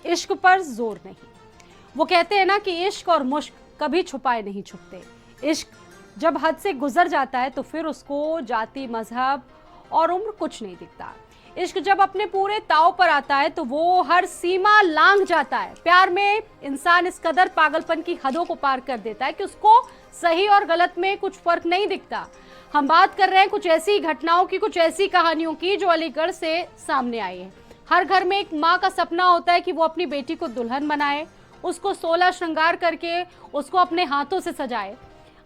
इश्क पर जोर नहीं। वो कहते हैं ना कि इश्क और मुश्क कभी छुपाए नहीं छुपते। इश्क जब हद से गुजर जाता है तो फिर उसको जाति, मजहब और उम्र कुछ नहीं दिखता। इश्क जब अपने पूरे ताव पर आता है तो वो हर सीमा लांघ जाता है। प्यार में इंसान इस कदर पागलपन की हदों को पार कर देता है कि उसको सही और गलत में कुछ फर्क नहीं दिखता। हम बात कर रहे हैं कुछ ऐसी घटनाओं की, कुछ ऐसी कहानियों की जो अलीगढ़ से सामने आई है। हर घर में एक माँ का सपना होता है कि वो अपनी बेटी को दुल्हन बनाए, उसको 16 श्रृंगार करके उसको अपने हाथों से सजाए,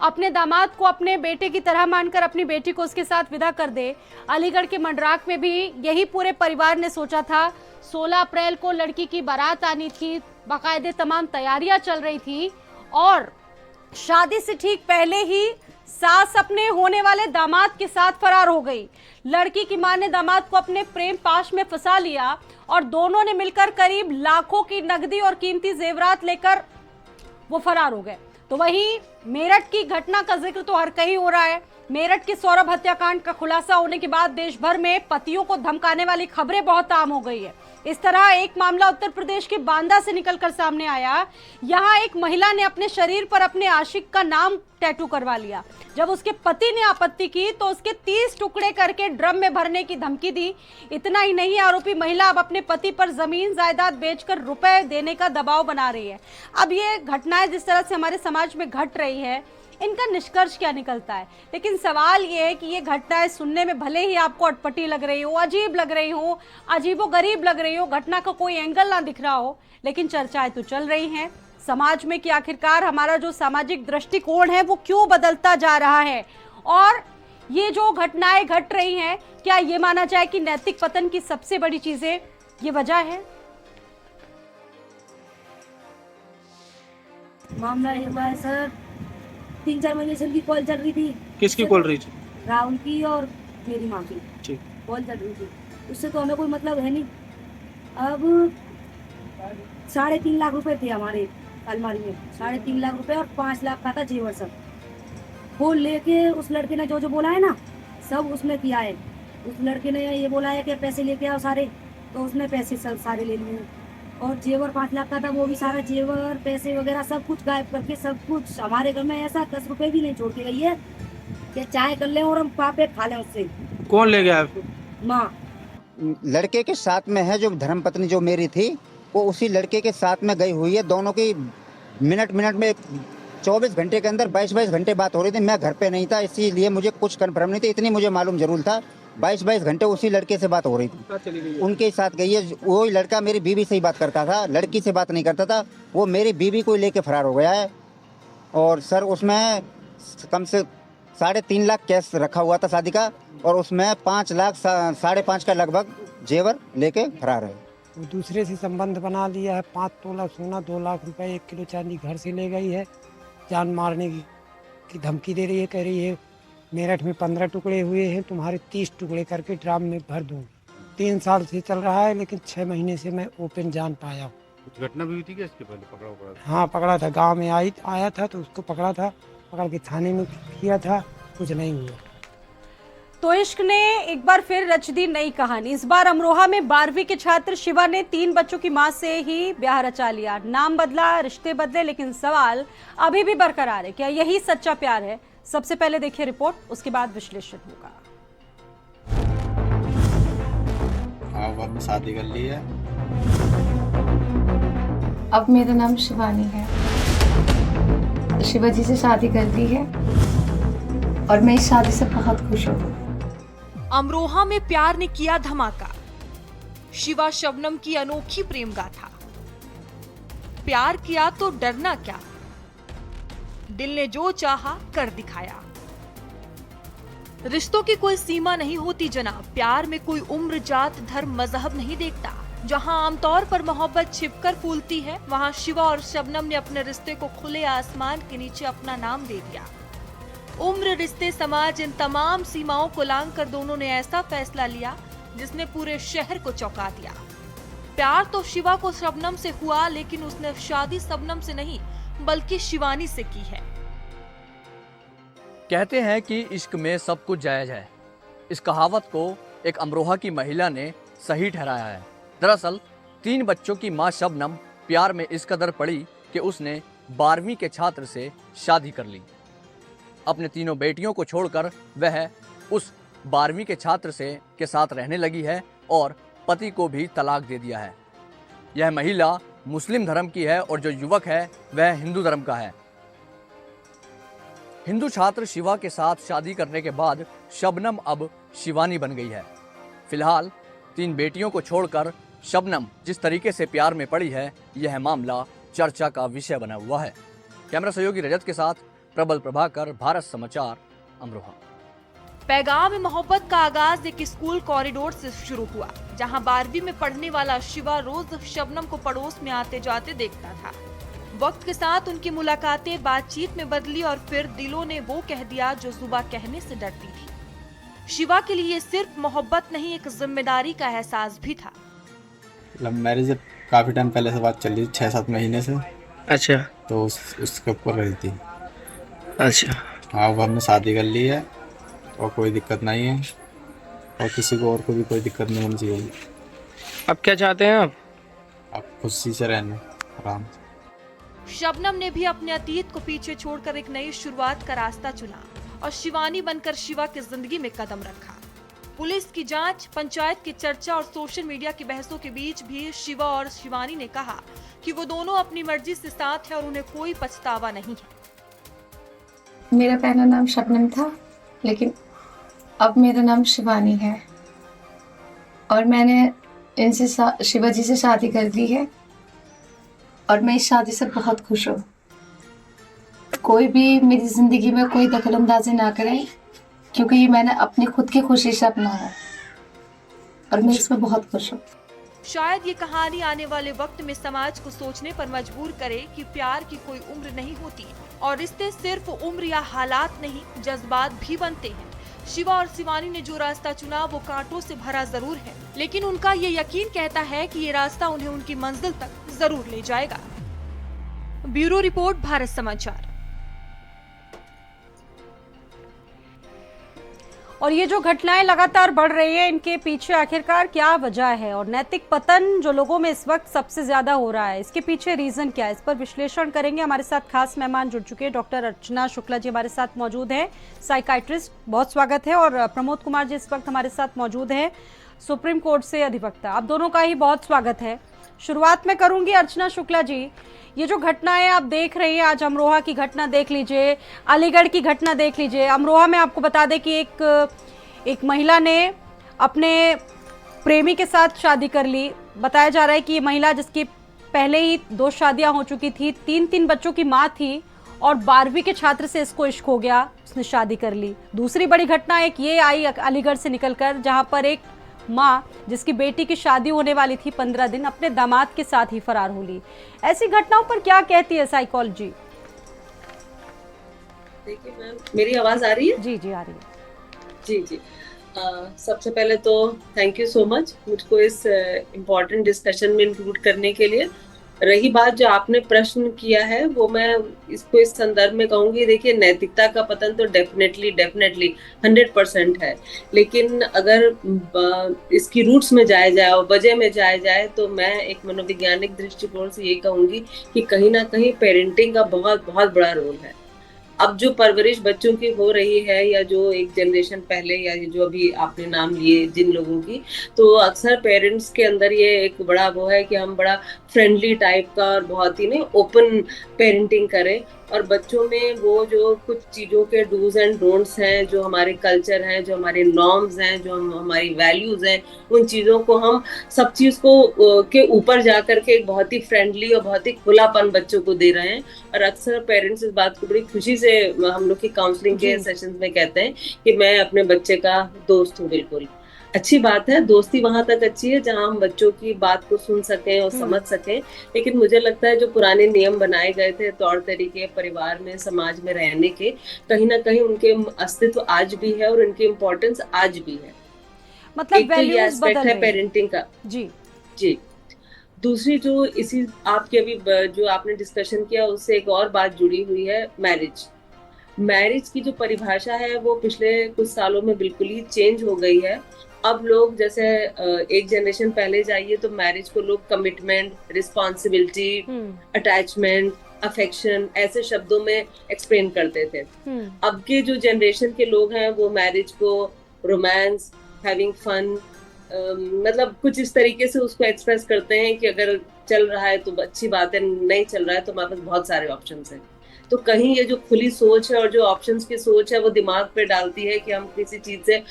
अपने दामाद को अपने बेटे की तरह मानकर अपनी बेटी को उसके साथ विदा कर दे। अलीगढ़ के मंडराक में भी यही पूरे परिवार ने सोचा था। 16 अप्रैल को लड़की की बारात आनी थी, बाकायदे तमाम तैयारियां चल रही थी और शादी से ठीक पहले ही सास अपने होने वाले दामाद के साथ फरार हो गई। लड़की की मां ने दामाद को अपने प्रेम पाश में फंसा लिया और दोनों ने मिलकर करीब लाखों की नकदी और कीमती जेवरात लेकर वो फरार हो गए। तो वहीं मेरठ की घटना का जिक्र तो हर कहीं हो रहा है। मेरठ के सौरभ हत्याकांड का खुलासा होने के बाद देश भर में पतियों को धमकाने वाली खबरें बहुत आम हो गई है। इस तरह एक मामला उत्तर प्रदेश के बांदा से निकलकर सामने आया। यहां एक महिला ने अपने शरीर पर अपने आशिक का नाम टैटू करवा लिया। जब उसके पति ने आपत्ति की तो उसके 30 टुकड़े करके ड्रम में भरने की धमकी दी। इतना ही नहीं, आरोपी महिला अब अपने पति पर जमीन जायदाद बेचकर रुपए देने का दबाव बना रही है। अब ये घटनाएं जिस तरह से हमारे समाज में घट रही है, इनका निष्कर्ष क्या निकलता है? लेकिन सवाल ये है कि ये घटनाएं सुनने में भले ही आपको अटपटी लग रही हो, अजीब लग रही हो, अजीबोगरीब लग रही हो, घटना का कोई एंगल ना दिख रहा हो, लेकिन चर्चाएं तो चल रही हैं समाज में कि आखिरकार हमारा जो सामाजिक दृष्टिकोण है वो क्यों बदलता जा रहा है। और ये जो घटनाएं घट रही हैं, क्या ये माना जाए कि नैतिक पतन की सबसे बड़ी चीजें ये वजह है? मामला ये हुआ है सर, 3-4 महीने से उनकी कॉल चल रही थी। किसकी कॉल रही थी? राहुल की और मेरी माँ की ठीक। कॉल चल रही थी। उससे तो हमें कोई मतलब है नहीं। अब 3.5 लाख रुपए थे हमारे अलमारी में, 3.5 लाख रुपए और 5 लाख का था जेवर सब। वो लेके उस लड़के ने जो जो बोला है ना, सब उसने किया है। उस लड़के ने ये बोला है कि पैसे लेके आओ सारे, तो उसने पैसे सब सारे ले लिए। और जेवर 5 लाख का था, वो भी सारा जेवर पैसे वगैरह सब कुछ गायब करके, सब कुछ हमारे घर में ऐसा 10 रुपए भी नहीं छोड़ के गई है कि चाय कर लें और हम पापे खा लें उससे। कौन ले गया? माँ लड़के के साथ में है, जो धर्मपत्नी जो मेरी थी वो उसी लड़के के साथ में गई हुई है। दोनों की मिनट में 24 घंटे के अंदर 22 घंटे बात हो रही थी। मैं घर पे नहीं था, इसीलिए मुझे कुछ कन्फर्म नहीं था। इतनी मुझे मालूम जरूर था 22 घंटे उसी लड़के से बात हो रही थी। उनके साथ गई है। वो लड़का मेरी बीवी से ही बात करता था, लड़की से बात नहीं करता था। वो मेरी बीवी को लेके फरार हो गया है। और सर उसमें कम से 3.5 लाख कैश रखा हुआ था शादी का, और उसमें 5 लाख 5.5 का लगभग जेवर लेके फरार है। वो दूसरे से संबंध बना लिया है। 5 तोला सोना, 2 लाख रुपए, 1 किलो चांदी घर से ले गई है। जान मारने की धमकी दे रही है, कह रही है मेरठ में 15 टुकड़े हुए हैं, तुम्हारे 30 टुकड़े करके ड्राम में भर दूँ। 3 साल से चल रहा है, लेकिन 6 महीने से मैं ओपन जान पाया हूँ। कुछ घटना भी हुई थी क्या इसके पहले? पकड़ा? हाँ पकड़ा था, गांव में आया था तो उसको पकड़ा था, पकड़ के थाने में किया था, कुछ नहीं हुआ। तो इश्क ने एक बार फिर रच दी नई कहानी। इस बार अमरोहा में 12वीं के छात्र शिवा ने 3 बच्चों की मां से ही ब्याह रचा लिया। नाम बदला, रिश्ते बदले, लेकिन सवाल अभी भी बरकरार है, क्या यही सच्चा प्यार है? सबसे पहले देखिए रिपोर्ट, उसके बाद विश्लेषण होगा। हाँ, में शादी कर ली है। अब मेरा नाम शिवानी है। शिवाजी से शादी कर ली है और मैं इस शादी से बहुत खुश हूँ। अमरोहा में प्यार ने किया धमाका। शिवा शबनम की अनोखी प्रेम गाथा। प्यार किया तो डरना क्या, दिल ने जो चाहा कर दिखाया। रिश्तों की कोई सीमा नहीं होती जनाब। प्यार में कोई उम्र, जात, धर्म, मजहब नहीं देखता। जहां आमतौर पर मोहब्बत छिपकर फूलती है, वहां शिवा और शबनम ने अपने रिश्ते को खुले आसमान के नीचे अपना नाम दे दिया। उम्र, रिश्ते, समाज, इन तमाम सीमाओं को लांघ कर दोनों ने ऐसा फैसला लिया जिसने पूरे शहर को चौंका दिया। प्यार तो शिवा को शबनम से हुआ, लेकिन उसने शादी शबनम से नहीं बल्कि शिवानी से की है। कहते हैं कि इश्क में सब कुछ जायज है। इस कहावत को एक अमरोहा की महिला ने सही ठहराया है। दरअसल 3 बच्चों की मां शबनम प्यार में इस कदर पड़ी कि उसने 12वीं के छात्र से शादी कर ली। अपने तीनों बेटियों को छोड़कर वह उस 12वीं के छात्र के साथ रहने लगी है और पति को भी तलाक दे दिया है। यह महिला मुस्लिम धर्म की है और जो युवक है वह हिंदू धर्म का है। हिंदू छात्र शिवा के साथ शादी करने के बाद शबनम अब शिवानी बन गई है। फिलहाल 3 बेटियों को छोड़कर शबनम जिस तरीके से प्यार में पड़ी है, यह मामला चर्चा का विषय बना हुआ है। कैमरा सहयोगी रजत के साथ प्रबल प्रभाकर, भारत समाचार, अमरोहा। पैगाम में मोहब्बत का आगाज एक स्कूल कॉरिडोर से शुरू हुआ, जहां 12वीं में पढ़ने वाला शिवा रोज शबनम को पड़ोस में आते जाते देखता था। वक्त के साथ उनकी मुलाकातें बातचीत में बदली और फिर दिलों ने वो कह दिया जो जुबां कहने से डरती थी। शिवा के लिए सिर्फ मोहब्बत नहीं, एक जिम्मेदारी का एहसास भी था। लव मैरिज काफ़ी टाइम पहले से बात चल रही, 6-7 महीने से। अच्छा तो उसके ऊपर रही थी। अच्छा। हाँ, अब हमने शादी कर ली है और कोई दिक्कत नहीं है और किसी को और को भी कोई दिक्कत नहीं होनी चाहिए। अब क्या चाहते हैं आप? अब खुशी से रहना, आराम से। शबनम ने भी अपने अतीत को पीछे छोड़कर एक नई शुरुआत का रास्ता चुना और शिवानी बनकर शिवा की जिंदगी में कदम रखा। पुलिस की जांच, पंचायत की चर्चा और सोशल मीडिया की बहसों के बीच भी शिवा और शिवानी ने कहा कि वो दोनों अपनी मर्जी से साथ है और उन्हें कोई पछतावा नहीं है। मेरा पहला नाम शबनम था, लेकिन अब मेरा नाम शिवानी है और मैंने इनसे शिवा जी से शादी कर ली है और मैं इस शादी से बहुत खुश हूँ। कोई भी मेरी जिंदगी में कोई दखल अंदाजी ना करे, क्योंकि ये मैंने अपनी खुद की खुशी से अपनाया और मैं इसमें बहुत खुश हूँ। शायद ये कहानी आने वाले वक्त में समाज को सोचने पर मजबूर करे कि प्यार की कोई उम्र नहीं होती और रिश्ते सिर्फ उम्र या हालात नहीं, जज्बात भी बनते हैं। शिवा और शिवानी ने जो रास्ता चुना वो कांटों से भरा जरूर है, लेकिन उनका ये यकीन कहता है कि ये रास्ता उन्हें उनकी मंजिल तक जरूर ले जाएगा। ब्यूरो रिपोर्ट, भारत समाचार। और ये जो घटनाएं लगातार बढ़ रही है, इनके पीछे आखिरकार क्या वजह है और नैतिक पतन जो लोगों में इस वक्त सबसे ज्यादा हो रहा है, इसके पीछे रीजन क्या है, इस पर विश्लेषण करेंगे। हमारे साथ खास मेहमान जुड़ चुके हैं। डॉक्टर अर्चना शुक्ला जी हमारे साथ मौजूद हैं, साइकाइट्रिस्ट, बहुत स्वागत है। और प्रमोद कुमार जी इस वक्त हमारे साथ मौजूद हैं, सुप्रीम कोर्ट से अधिवक्ता। आप दोनों का ही बहुत स्वागत है। शुरुआत में करूंगी अर्चना शुक्ला जी, ये जो घटनाएं आप देख रही हैं, आज अमरोहा की घटना देख लीजिए, अलीगढ़ की घटना देख लीजिए। अमरोहा में आपको बता दें कि एक महिला ने अपने प्रेमी के साथ शादी कर ली। बताया जा रहा है कि ये महिला, जिसकी पहले ही 2 शादियां हो चुकी थी, 3 बच्चों की माँ थी और 12वीं के छात्र से इसको इश्क हो गया, उसने शादी कर ली। दूसरी बड़ी घटना एक ये आई अलीगढ़ से निकलकर, जहां पर एक माँ जिसकी बेटी की शादी होने वाली थी 15 दिन, अपने दामाद के साथ ही फरार हो ली। ऐसी घटनाओं पर क्या कहती है साइकोलॉजी? देखिए मैम, मेरी आवाज आ रही है? जी जी आ रही है। जी जी। सबसे पहले तो थैंक यू सो मच मुझको इस इम्पोर्टेंट डिस्कशन में इंक्लूड करने के लिए। रही बात जो आपने प्रश्न किया है, वो मैं इसको इस संदर्भ में कहूंगी। देखिए, नैतिकता का पतन तो डेफिनेटली 100% है, लेकिन अगर इसकी रूट्स में जाया जाए और वजह में जाया जाए तो मैं एक मनोवैज्ञानिक दृष्टिकोण से ये कहूंगी कि कहीं ना कहीं पेरेंटिंग का बहुत बहुत बड़ा रोल है। अब जो परवरिश बच्चों की हो रही है, या जो एक जनरेशन पहले, या जो अभी आपने नाम लिए जिन लोगों की, तो अक्सर पेरेंट्स के अंदर ये एक बड़ा वो है कि हम बड़ा फ्रेंडली टाइप का और बहुत ही ओपन पेरेंटिंग करें, और बच्चों में वो जो कुछ चीज़ों के डूज एंड डोंट्स हैं, जो हमारे कल्चर हैं, जो हमारे नॉर्म्स हैं, जो हमारी वैल्यूज़ हैं, उन चीज़ों को हम सब चीज़ को के ऊपर जा करके एक बहुत ही फ्रेंडली और बहुत ही खुलापन बच्चों को दे रहे हैं। और अक्सर पेरेंट्स इस बात को बड़ी खुशी से हम लोग की काउंसलिंग के सेशंस में कहते हैं कि मैं अपने बच्चे का दोस्त हूँ। बिल्कुल अच्छी बात है, दोस्ती वहां तक अच्छी है जहां हम बच्चों की बात को सुन सकें और समझ सकें। लेकिन मुझे लगता है जो पुराने नियम बनाए गए थे, तौर तरीके परिवार में, समाज में रहने के, कहीं ना कहीं उनके अस्तित्व आज भी है और उनकी इम्पोर्टेंस आज भी है। मतलब एक तो ये एस्पेक्ट है पेरेंटिंग का। जी जी। दूसरी जो इसी आपके अभी जो आपने डिस्कशन किया, उससे एक और बात जुड़ी हुई है, मैरिज की जो परिभाषा है वो पिछले कुछ सालों में बिल्कुल ही चेंज हो गई है। अब लोग जैसे एक जनरेशन पहले जाइए तो मैरिज को लोग कमिटमेंट, रिस्पॉन्सिबिलिटी, अटैचमेंट, अफेक्शन ऐसे शब्दों में एक्सप्लेन करते थे। अब के जो जनरेशन के लोग हैं वो मैरिज को रोमांस, हैविंग फन, मतलब कुछ इस तरीके से उसको एक्सप्रेस करते हैं कि अगर चल रहा है तो अच्छी बात है, नहीं चल रहा है तो हमारे पास बहुत सारे ऑप्शंस हैं। तो कहीं ये जो खुली सोच है और जो ऑप्शंस की सोच है वो दिमाग पे डालती है कि हम किसी चीज से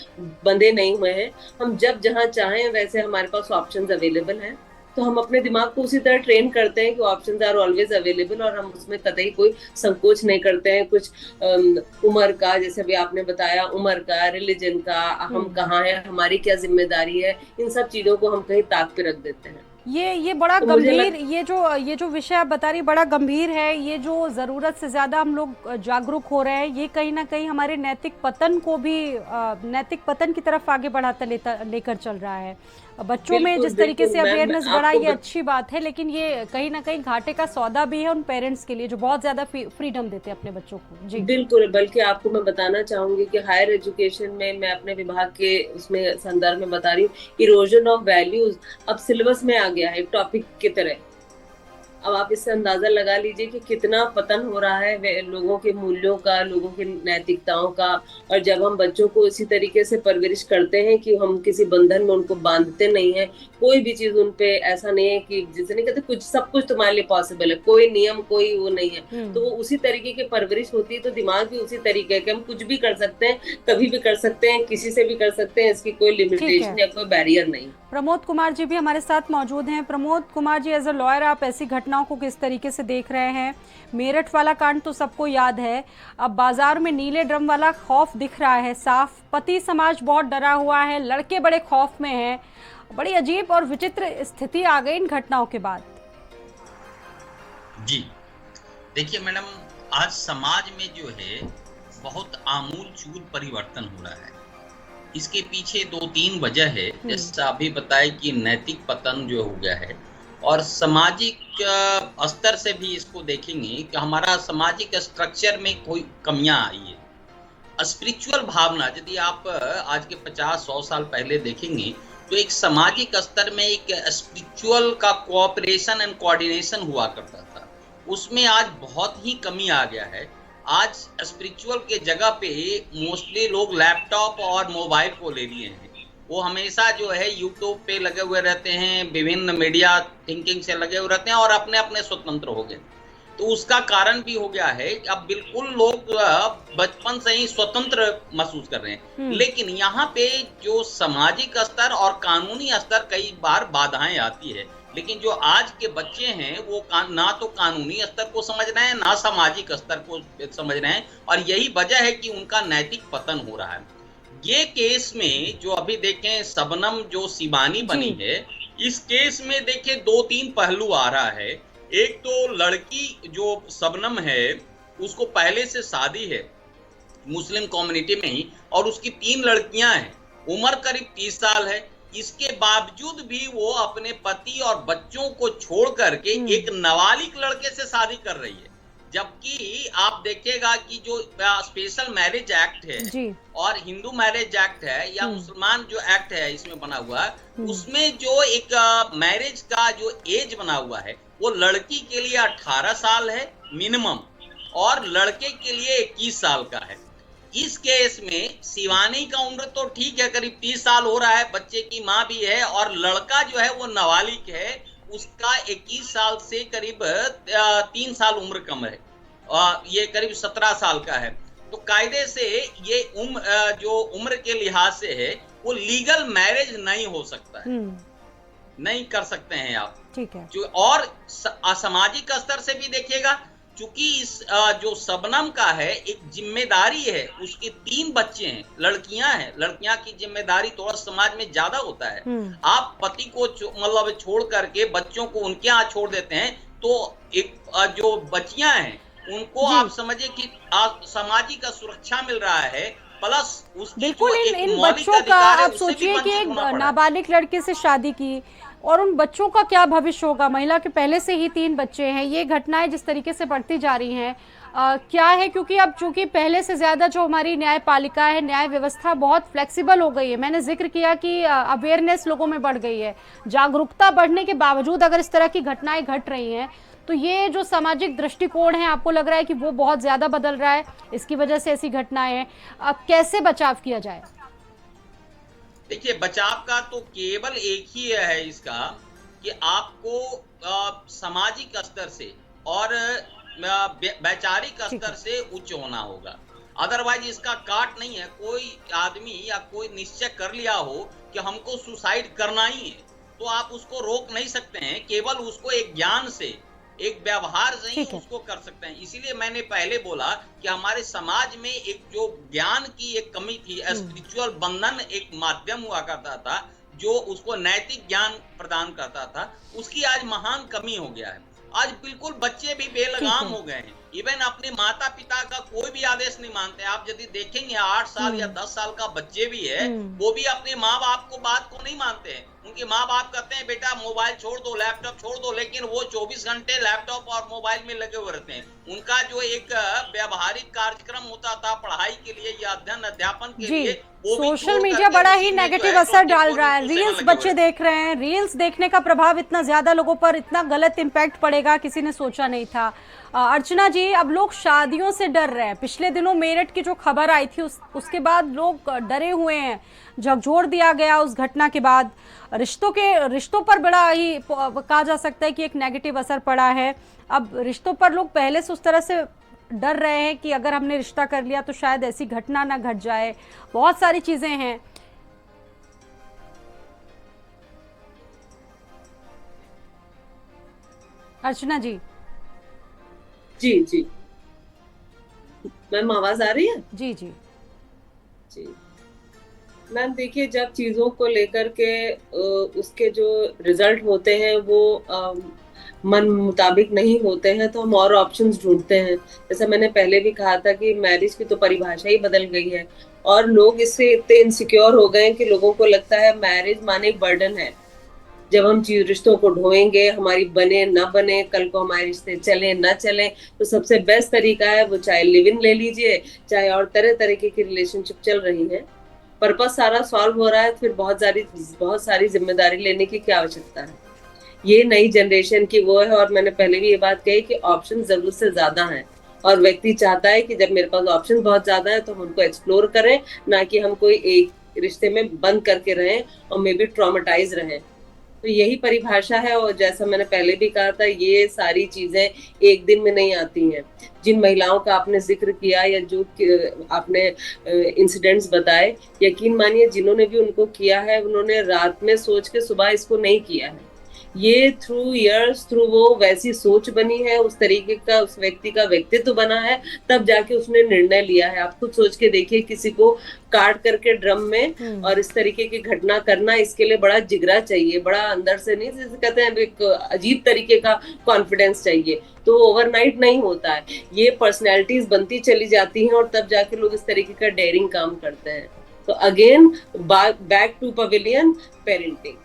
बंधे नहीं हुए हैं, हम जब जहाँ चाहें वैसे हमारे पास ऑप्शंस अवेलेबल हैं। तो हम अपने दिमाग को उसी तरह ट्रेन करते हैं कि ऑप्शंस आर ऑलवेज अवेलेबल और हम उसमें कतई कोई संकोच नहीं करते हैं। कुछ उम्र का, जैसे अभी आपने बताया, उम्र का, रिलीजन का, हम कहाँ हैं, हमारी क्या जिम्मेदारी है, इन सब चीजों को हम कहीं ताक पे रख देते हैं। ये बड़ा गंभीर, ये जो विषय आप बता रही बड़ा गंभीर है। ये जो ज़रूरत से ज़्यादा हम लोग जागरूक हो रहे हैं, ये कहीं ना कहीं हमारे नैतिक पतन को भी नैतिक पतन की तरफ आगे बढ़ाता लेकर चल रहा है। बच्चों में जिस तरीके से अवेयरनेस बढ़ा, ये अच्छी बात है, लेकिन ये कहीं ना कहीं घाटे का सौदा भी है उन पेरेंट्स के लिए जो बहुत ज्यादा फ्रीडम देते हैं अपने बच्चों को। जी बिल्कुल, बल्कि आपको मैं बताना चाहूंगी कि हायर एजुकेशन में मैं अपने विभाग के उसमें संदर्भ में बता रही हूँ, इरोजन ऑफ वैल्यूज अब सिलेबस में आ गया है एक टॉपिक की तरह। अब आप इससे अंदाजा लगा लीजिए कि कितना पतन हो रहा है लोगों के मूल्यों का, लोगों की नैतिकताओं का। और जब हम बच्चों को इसी तरीके से परवरिश करते हैं कि हम किसी बंधन में उनको बांधते नहीं हैं, कोई भी चीज उन पे ऐसा नहीं है कि जिसे नहीं कहते कुछ सब कुछ तुम्हारे लिए पॉसिबल है, कोई नियम कोई वो नहीं है, तो वो उसी तरीके की परवरिश होती है। तो दिमाग भी उसी तरीके है कि हम कुछ भी कर सकते हैं, कभी भी कर सकते हैं, किसी से भी कर सकते हैं, इसकी कोई लिमिटेशन या कोई बैरियर नहीं। प्रमोद कुमार जी भी हमारे साथ मौजूद हैं। Pramod Kumar ji, as a lawyer आप ऐसी घटनाओं को किस तरीके से देख रहे हैं? मेरठ वाला कांड तो सबको याद है, अब बाजार में नीले ड्रम वाला खौफ दिख रहा है साफ। पति समाज बहुत डरा हुआ है, लड़के बड़े खौफ में हैं। बड़ी अजीब और विचित्र स्थिति आ गई इन घटनाओं के बाद। जी देखिए मैडम, आज समाज में जो है बहुत आमूल चूल परिवर्तन हो रहा है। इसके पीछे 2-3 वजह है। जैसा अभी बताया कि नैतिक पतन जो हो गया है, और सामाजिक स्तर से भी इसको देखेंगे कि हमारा सामाजिक स्ट्रक्चर में कोई कमियां आई है। स्पिरिचुअल भावना, यदि आप आज के 50-100 साल पहले देखेंगे तो एक सामाजिक स्तर में एक स्पिरिचुअल का कोऑपरेशन एंड कोऑर्डिनेशन हुआ करता था, उसमें आज बहुत ही कमी आ गया है। आज स्पिरिचुअल के जगह पे मोस्टली लोग लैपटॉप और मोबाइल को ले लिए हैं। वो हमेशा जो है यूट्यूब पे लगे हुए रहते हैं, विभिन्न मीडिया थिंकिंग से लगे हुए रहते हैं और अपने अपने स्वतंत्र हो गए। तो उसका कारण भी हो गया है कि अब बिल्कुल लोग बचपन से ही स्वतंत्र महसूस कर रहे हैं। लेकिन यहाँ पे जो सामाजिक स्तर और कानूनी स्तर कई बार बाधाएं आती है। लेकिन जो आज के बच्चे हैं वो ना तो कानूनी स्तर को समझ रहे हैं, ना सामाजिक स्तर को समझ रहे हैं, और यही वजह है कि उनका नैतिक पतन हो रहा है। ये केस में जो अभी देखें शबनम जो शिवानी बनी है, इस केस में देखिए 2-3 पहलू आ रहा है। एक तो लड़की जो शबनम है उसको पहले से शादी है मुस्लिम कम्युनिटी में ही, और उसकी 3 लड़कियां हैं, उम्र करीब 30 साल है। इसके बावजूद भी वो अपने पति और बच्चों को छोड़ करके एक नाबालिग लड़के से शादी कर रही है। जबकि आप देखिएगा कि जो स्पेशल मैरिज एक्ट है और हिंदू मैरिज एक्ट है या मुसलमान जो एक्ट है इसमें बना हुआ है, उसमें जो एक मैरिज का जो एज बना हुआ है वो लड़की के लिए 18 साल है मिनिमम और लड़के के लिए 21 साल का है। इस केस में शिवानी का उम्र तो ठीक है, करीब 30 साल हो रहा है, बच्चे की माँ भी है, और लड़का जो है वो नाबालिग है, उसका 21 साल से करीब 3 साल उम्र कम है, ये करीब 17 साल का है। तो कायदे से ये जो उम्र के लिहाज से है वो लीगल मैरिज नहीं हो सकता है, नहीं कर सकते हैं आप। ठीक है। जो और सामाजिक स्तर से भी देखिएगा, चूंकि इस जो शबनम का है एक जिम्मेदारी है, उसके 3 बच्चे हैं, लड़कियां हैं, लड़कियां की जिम्मेदारी थोड़ा समाज में ज्यादा होता है। आप पति को मतलब छोड़ करके बच्चों को उनके यहाँ छोड़ देते हैं, तो एक जो बच्चियां हैं उनको आप समझिए कि सामाजिक सुरक्षा मिल रहा है, प्लस उसकी बिल्कुल इन बच्चों का आप सोचिए कि एक नाबालिग लड़के से शादी की, और उन बच्चों का क्या भविष्य होगा। महिला के पहले से ही 3 बच्चे हैं, ये घटनाएं जिस तरीके से बढ़ती जा रही हैं क्या है, क्योंकि अब चूंकि पहले से ज़्यादा जो हमारी न्यायपालिका है, न्याय व्यवस्था बहुत फ्लेक्सिबल हो गई है। मैंने जिक्र किया कि अवेयरनेस लोगों में बढ़ गई है, जागरूकता बढ़ने के बावजूद अगर इस तरह की घटनाएं घट रही हैं तो ये जो सामाजिक दृष्टिकोण है आपको लग रहा है कि वो बहुत ज़्यादा बदल रहा है, इसकी वजह से ऐसी घटनाएं हैं। अब कैसे बचाव किया जाए? देखिए, बचाव का तो केवल एक ही है इसका कि आपको सामाजिक स्तर से और वैचारिक स्तर से उच्च होना होगा। अदरवाइज इसका काट नहीं है। कोई आदमी या कोई निश्चय कर लिया हो कि हमको सुसाइड करना ही है तो आप उसको रोक नहीं सकते हैं, केवल उसको एक ज्ञान से, एक व्यवहार से ही उसको कर सकते हैं। इसीलिए मैंने पहले बोला कि हमारे समाज में एक जो ज्ञान की एक कमी थी, स्पिरिचुअल बंधन एक माध्यम हुआ करता था जो उसको नैतिक ज्ञान प्रदान करता था, उसकी आज महान कमी हो गया है। आज बिल्कुल बच्चे भी बेलगाम हो गए हैं, इवन अपने माता पिता का कोई भी आदेश नहीं मानते। आप यदि देखेंगे 8 साल या 10 साल का बच्चे भी है, वो भी अपने माँ बाप को बात को नहीं मानते हैं। उनके माँ बाप कहते हैं बेटा मोबाइल छोड़ दो, लैपटॉप छोड़ दो, लेकिन वो 24 घंटे लैपटॉप और मोबाइल में लगे हुए रहते हैं। उनका जो एक व्यवहारिक कार्यक्रम होता था पढ़ाई के लिए या अध्ययन अध्यापन के लिए, सोशल मीडिया बड़ा ही नेगेटिव असर डाल रहा है। रील्स बच्चे देख रहे हैं, रील्स देखने का प्रभाव इतना ज्यादा लोगों पर, इतना गलत इम्पैक्ट पड़ेगा किसी ने सोचा नहीं था। अर्चना जी, अब लोग शादियों से डर रहे हैं। पिछले दिनों मेरठ की जो खबर आई थी उसके बाद लोग डरे हुए हैं, झकझोर दिया गया उस घटना के बाद। रिश्तों पर बड़ा ही कहा जा सकता है कि एक नेगेटिव असर पड़ा है। अब रिश्तों पर लोग पहले से उस तरह से डर रहे हैं कि अगर हमने रिश्ता कर लिया तो शायद ऐसी घटना ना घट जाए। बहुत सारी चीजें हैं। अर्चना जी। जी मैम, आवाज आ रही है? जी। मैम देखिए, जब चीजों को लेकर के उसके जो रिजल्ट होते हैं वो मन मुताबिक नहीं होते हैं तो हम और ऑप्शंस ढूंढते हैं। जैसा मैंने पहले भी कहा था कि मैरिज की तो परिभाषा ही बदल गई है और लोग इससे इतने इनसिक्योर हो गए हैं कि लोगों को लगता है मैरिज माने एक बर्डन है। जब हम रिश्तों को ढोएंगे, हमारी बने ना बने, कल को हमारे रिश्ते चले ना चले, तो सबसे बेस्ट तरीका है वो चाहे लिव इन ले लीजिए, चाहे और तरह तरीके की रिलेशनशिप चल रही है, पर्पस सारा सॉल्व हो रहा है, फिर बहुत सारी जिम्मेदारी लेने की क्या आवश्यकता है। ये नई जनरेशन की वो है। और मैंने पहले भी ये बात कही कि ऑप्शन जरूरत से ज्यादा हैं और व्यक्ति चाहता है कि जब मेरे पास ऑप्शन बहुत ज्यादा है तो हम उनको एक्सप्लोर करें, ना कि हम कोई एक रिश्ते में बंद करके रहें और मे बी ट्रॉमेटाइज रहें। तो यही परिभाषा है। और जैसा मैंने पहले भी कहा था, ये सारी चीजें एक दिन में नहीं आती हैं। जिन महिलाओं का आपने जिक्र किया या जो आपने इंसिडेंट्स बताए, यकीन मानिए जिन्होंने भी उनको किया है उन्होंने रात में सोच के सुबह इसको नहीं किया है। ये थ्रू इयर्स थ्रू वो वैसी सोच बनी है, उस तरीके का उस व्यक्ति का व्यक्तित्व बना है, तब जाके उसने निर्णय लिया है। आप खुद सोच के देखिए, किसी को काट करके ड्रम में और इस तरीके की घटना करना, इसके लिए बड़ा जिगरा चाहिए, बड़ा अंदर से नहीं, जैसे कहते हैं एक अजीब तरीके का कॉन्फिडेंस चाहिए। तो ओवरनाइट नहीं होता है, ये पर्सनैलिटीज बनती चली जाती हैं और तब जाके लोग इस तरीके का डेयरिंग काम करते हैं। तो again back to pavilion, parenting.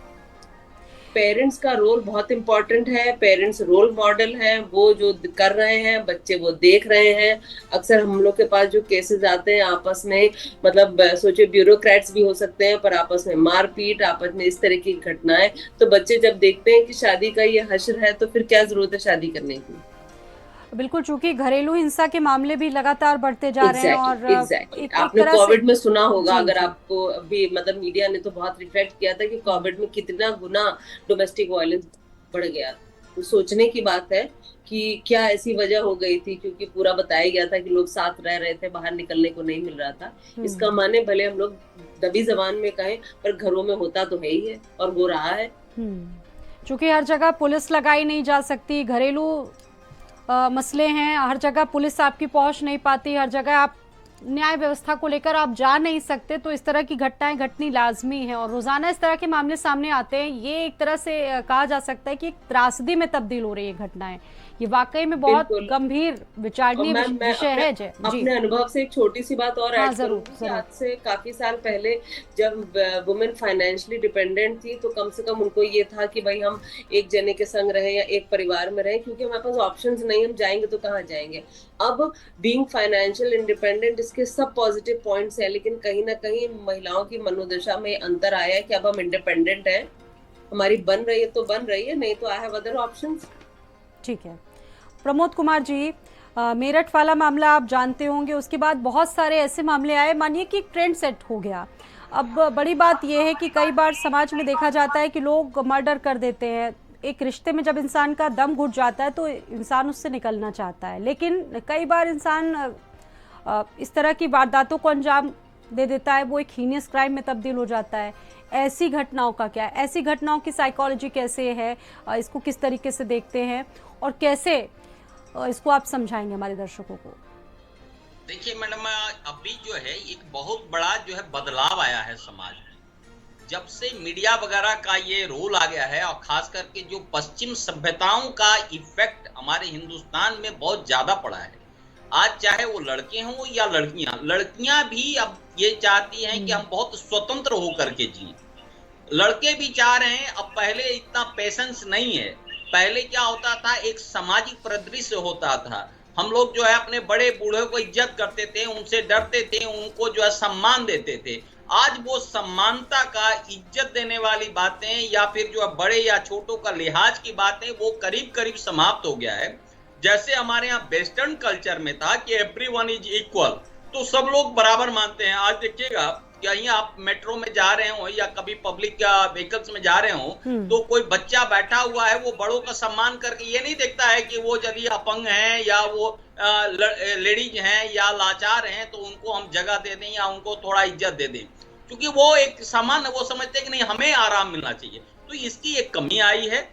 Parents का रोल बहुत इंपॉर्टेंट है। पेरेंट्स रोल मॉडल हैं, वो जो कर रहे हैं बच्चे वो देख रहे हैं। अक्सर हम लोग के पास जो केसेस आते हैं आपस में, मतलब सोचिए ब्यूरोक्रेट्स भी हो सकते हैं, पर आपस में मारपीट, आपस में इस तरह की घटनाएं, तो बच्चे जब देखते हैं कि शादी का ये हश्र है तो फिर क्या जरूरत है शादी करने की। बिल्कुल, चूंकि घरेलू हिंसा के मामले भी लगातार बढ़ते जा रहे हैं। और आपने कोविड में सुना होगा, अगर आपको अभी मतलब मीडिया ने तो बहुत रिफ्लेक्ट किया था कि कोविड में कितना गुना डोमेस्टिक वायलेंस बढ़ गया। तो सोचने की बात है कि क्या ऐसी वजह हो गई थी, क्योंकि पूरा बताया गया था कि लोग साथ रह रहे थे, बाहर निकलने को नहीं मिल रहा था। इसका माने भले हम लोग दबी जबान में कहें, पर घरों में होता तो है ही है और हो रहा है। चूंकि हर जगह पुलिस लगाई नहीं जा सकती, घरेलू मसले हैं, हर जगह पुलिस आपकी पहुंच नहीं पाती, हर जगह आप न्याय व्यवस्था को लेकर आप जा नहीं सकते, तो इस तरह की घटनाएं घटनी लाजमी है और रोजाना इस तरह के मामले सामने आते हैं। ये एक तरह से कहा जा सकता है कि एक त्रासदी में तब्दील हो रही है घटनाएं। ये वाकई में बहुत बिल्कुल। गंभीर विचारणीय विषय है। जी अपने अनुभव से एक छोटी सी बात और हाँ, ऐड जरूर, करूंगी कि जरूर। आज से काफी साल पहले जब वुमेन फाइनेंशियली डिपेंडेंट थी तो कम से कम उनको ये था कि भाई हम एक जने के संग रहे या एक परिवार में रहे, क्योंकि हमारे पास ऑप्शंस नहीं, हम जाएंगे तो कहाँ जाएंगे। अब बीइंग फाइनेंशियल इंडिपेंडेंट, इसके सब पॉजिटिव पॉइंट्स हैं, लेकिन कहीं ना कहीं महिलाओं की मनोदशा में अंतर आया है कि अब हम इंडिपेंडेंट हैं, हमारी बन रही है तो बन रही है, नहीं तो आई हैव अदर ऑप्शंस। ठीक है प्रमोद कुमार जी, मेरठ वाला मामला आप जानते होंगे, उसके बाद बहुत सारे ऐसे मामले आए, मानिए कि एक ट्रेंड सेट हो गया। अब बड़ी बात यह है कि कई बार समाज में देखा जाता है कि लोग मर्डर कर देते हैं। एक रिश्ते में जब इंसान का दम घुट जाता है तो इंसान उससे निकलना चाहता है, लेकिन कई बार इंसान इस तरह की वारदातों को अंजाम दे देता है, वो एक हीनियस क्राइम में तब्दील हो जाता है। ऐसी घटनाओं का क्या है, ऐसी घटनाओं की साइकोलॉजी कैसे है, इसको किस तरीके से देखते हैं और कैसे इसको आप समझाएंगे हमारे दर्शकों को? देखिए मैडम, अभी जो है एक बहुत बड़ा जो है बदलाव आया है समाज में। जब से मीडिया वगैरह का ये रोल आ गया है और खास करके जो पश्चिम सभ्यताओं का इफेक्ट हमारे हिंदुस्तान में बहुत ज्यादा पड़ा है। आज चाहे वो लड़के हों या लड़कियां भी अब ये चाहती हैं कि हम बहुत स्वतंत्र होकर के जिएं। लड़के भी चाह रहे हैं, अब पहले इतना पेशेंस नहीं है। पहले क्या होता था, एक सामाजिक परिदृश्य होता था, हम लोग जो है अपने बड़े बूढ़े को इज्जत करते थे, उनसे डरते थे, उनको जो है सम्मान देते थे। आज वो सम्मानता का, इज्जत देने वाली बातें या फिर जो है बड़े या छोटों का लिहाज की बातें, वो करीब करीब समाप्त हो गया है। जैसे हमारे यहाँ वेस्टर्न कल्चर में था कि एवरीवन इज इक्वल, तो सब लोग बराबर मानते हैं। आज देखिएगा कहीं आप मेट्रो में जा रहे हो या कभी पब्लिक व्हीकल्स में जा रहे हो तो कोई बच्चा बैठा हुआ है, वो बड़ों का सम्मान करके ये नहीं देखता है कि वो यदि अपंग हैं या वो लेडीज हैं या लाचार हैं तो उनको हम जगह दे दें या उनको थोड़ा इज्जत दे दें, क्योंकि वो एक सामान्य वो समझते हैं कि नहीं हमें आराम मिलना चाहिए। तो इसकी एक कमी आई है।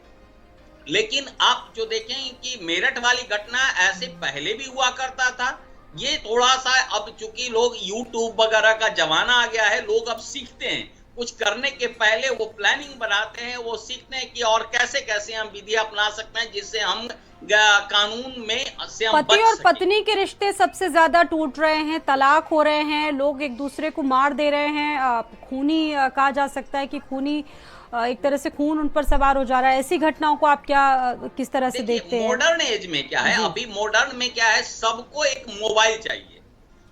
लेकिन आप जो देखें कि मेरठ वाली घटना ऐसे पहले भी हुआ करता था, ये थोड़ा सा अब चूंकि लोग यूट्यूब वगैरह का जमाना आ गया है, लोग अब सीखते हैं, कुछ करने के पहले वो प्लानिंग बनाते हैं, वो सीखते हैं कि और कैसे कैसे हम विधि अपना सकते हैं जिससे हम कानून में से हम पति और पत्नी के रिश्ते सबसे ज्यादा टूट रहे हैं, तलाक हो रहे हैं, लोग एक दूसरे को मार दे रहे हैं, खूनी कहा जा सकता है कि खूनी एक तरह से खून उन पर सवार हो जा रहा है। ऐसी घटनाओं को आप क्या किस तरह से देखते हैं? मॉडर्न एज में क्या है, अभी मॉडर्न में क्या है, सबको एक मोबाइल चाहिए,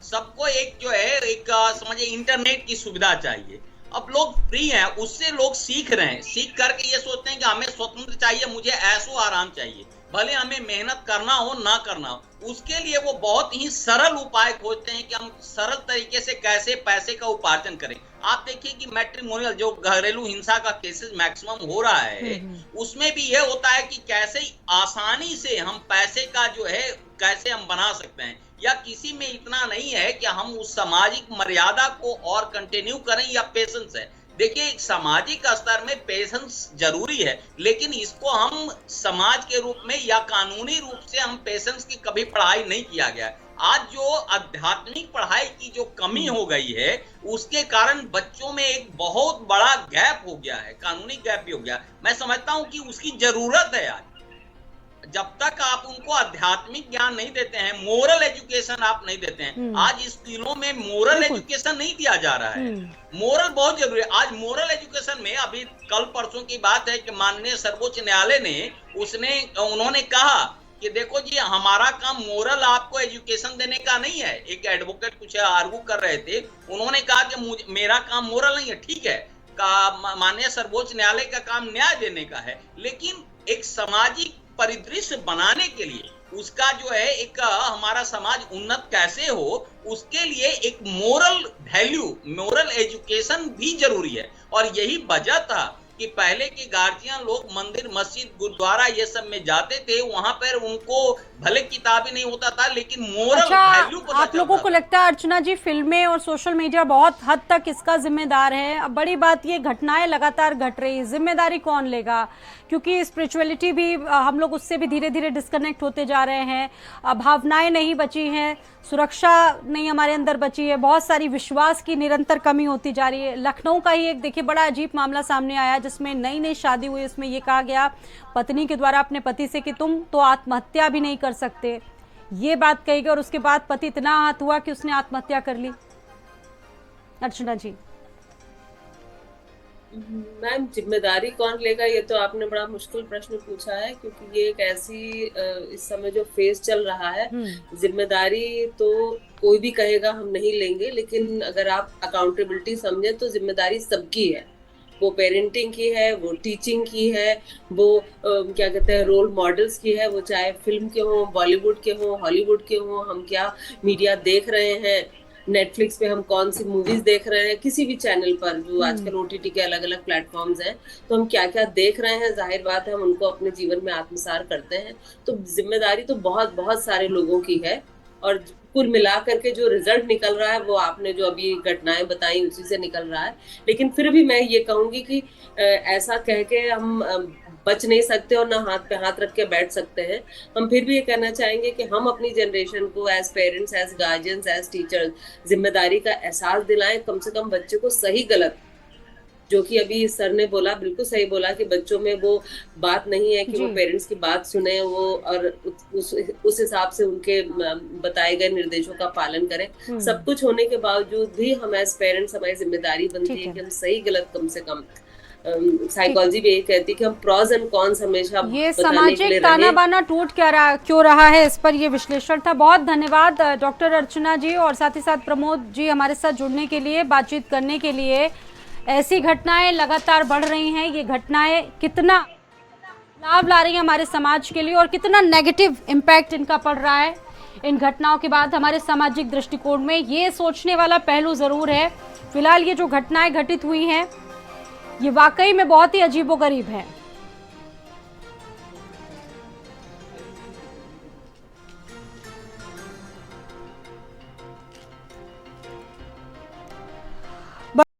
सबको एक जो है एक समझिए इंटरनेट की सुविधा चाहिए। अब लोग फ्री हैं, उससे लोग सीख रहे हैं, सीख करके ये सोचते हैं कि हमें स्वतंत्र चाहिए, मुझे ऐसो आराम चाहिए, भले हमें मेहनत करना हो ना करना हो। उसके लिए वो बहुत ही सरल उपाय खोजते हैं कि हम सरल तरीके से कैसे पैसे का उपार्जन करें। आप देखिए कि मैट्रिमोनियल जो घरेलू हिंसा का केसेस मैक्सिमम हो रहा है, उसमें भी ये होता है कि कैसे आसानी से हम पैसे का जो है कैसे हम बना सकते हैं, या किसी में इतना नहीं है कि हम उस सामाजिक मर्यादा को और कंटिन्यू करें या पेशेंस है। देखिए सामाजिक स्तर में पेशेंस जरूरी है, लेकिन इसको हम समाज के रूप में या कानूनी रूप से हम पेशेंस की कभी पढ़ाई नहीं किया गया। आज जो आध्यात्मिक पढ़ाई की जो कमी हो गई है, उसके कारण बच्चों में एक बहुत बड़ा गैप हो गया है, कानूनी गैप भी हो गया। मैं समझता हूं कि उसकी जरूरत है। आज जब तक आप उनको आध्यात्मिक ज्ञान नहीं देते हैं, मोरल एजुकेशन आप नहीं देते हैं, आज स्कूलों में मोरल एजुकेशन नहीं दिया जा रहा है। मोरल बहुत जरूरी है। आज मोरल एजुकेशन में अभी कल परसों की बात है कि माननीय सर्वोच्च न्यायालय ने उन्होंने कहा कि देखो जी, हमारा काम मोरल आपको एजुकेशन देने का नहीं है। एक एडवोकेट कुछ आर्गू कर रहे थे, उन्होंने कहा कि मेरा काम मोरल नहीं है। ठीक है, माननीय सर्वोच्च न्यायालय का काम न्याय देने का है, लेकिन एक सामाजिक परिदृश्य बनाने के लिए, उसका जो है एक हमारा समाज उन्नत कैसे हो, उसके लिए एक मोरल वैल्यू, मोरल एजुकेशन भी जरूरी है। और यही वजह था कि पहले के गार्जियन लोग मंदिर, मस्जिद, गुरुद्वारा ये सब में जाते थे, वहां पर उनको भले किताबी नहीं होता था लेकिन मोरल वैल्यू पता आप लोगों को लगता है अर्चना जी फिल्में और सोशल मीडिया बहुत हद तक इसका जिम्मेदार है? अब बड़ी बात ये घटनाएं लगातार घट रही, जिम्मेदारी कौन लेगा? क्योंकि स्पिरिचुअलिटी भी हम लोग उससे भी धीरे धीरे डिस्कनेक्ट होते जा रहे हैं, भावनाएं नहीं बची हैं, सुरक्षा नहीं हमारे अंदर बची है, बहुत सारी विश्वास की निरंतर कमी होती जा रही है। लखनऊ का ही एक देखिए बड़ा अजीब मामला सामने आया जिसमें नई नई शादी हुई, उसमें ये कहा गया पत्नी के द्वारा अपने पति से कि तुम तो आत्महत्या भी नहीं कर सकते, ये बात कही गई और उसके बाद पति इतना आहत हुआ कि उसने आत्महत्या कर ली। अर्चना जी, मैम जिम्मेदारी कौन लेगा, ये तो आपने बड़ा मुश्किल प्रश्न पूछा है, क्योंकि ये एक ऐसी इस समय जो फेज चल रहा है, जिम्मेदारी तो कोई भी कहेगा हम नहीं लेंगे, लेकिन अगर आप अकाउंटेबिलिटी समझे तो जिम्मेदारी सबकी है। वो पेरेंटिंग की है, वो टीचिंग की है, वो क्या कहते हैं रोल मॉडल्स की है, वो चाहे फिल्म के हों, बॉलीवुड के हों, हॉलीवुड के हों, हम क्या मीडिया देख रहे हैं, नेटफ्लिक्स पे हम कौन सी मूवीज देख रहे हैं, किसी भी चैनल पर जो आजकल ओटीटी के अलग अलग प्लेटफॉर्म्स हैं, तो हम क्या क्या देख रहे हैं, जाहिर बात है हम उनको अपने जीवन में आत्मसात करते हैं। तो जिम्मेदारी तो बहुत बहुत सारे लोगों की है, और कुल मिला करके जो रिजल्ट निकल रहा है वो आपने जो अभी घटनाएं बताई उसी से निकल रहा है। लेकिन फिर भी मैं ये कहूंगी कि ऐसा कह के हम बच नहीं सकते और ना हाथ पे हाथ रख के बैठ सकते हैं। हम फिर भी ये कहना चाहेंगे कि हम अपनी जनरेशन को as parents, as guardians, as teachers जिम्मेदारी का एहसास दिलाएं। कम से कम बच्चे को सही गलत, जो कि अभी सर ने बोला, बिल्कुल सही बोला कि बच्चों में वो बात नहीं है कि वो पेरेंट्स की बात सुने वो और उस हिसाब से उनके बताए गए निर्देशों का पालन करें। सब कुछ होने के बावजूद भी हम एज पेरेंट्स, हमारी जिम्मेदारी बनती है कि हम सही गलत कम से कम, साइकोलॉजी भी यही कहती है कि हम प्रॉज एंड कॉन्स हमेशा ये सामाजिक ताना बाना टूट क्यों रहा है, इस पर ये विश्लेषण था। बहुत धन्यवाद डॉक्टर अर्चना जी और साथ ही साथ प्रमोद जी हमारे साथ जुड़ने के लिए, बातचीत करने के लिए। ऐसी घटनाएं लगातार बढ़ रही हैं, ये घटनाएं कितना लाभ ला रही हैं हमारे समाज के लिए और कितना नेगेटिव इम्पैक्ट इनका पड़ रहा है। इन घटनाओं के बाद हमारे सामाजिक दृष्टिकोण में ये सोचने वाला पहलू ज़रूर है। फिलहाल ये जो घटनाएं घटित हुई हैं ये वाकई में बहुत ही अजीबोगरीब है।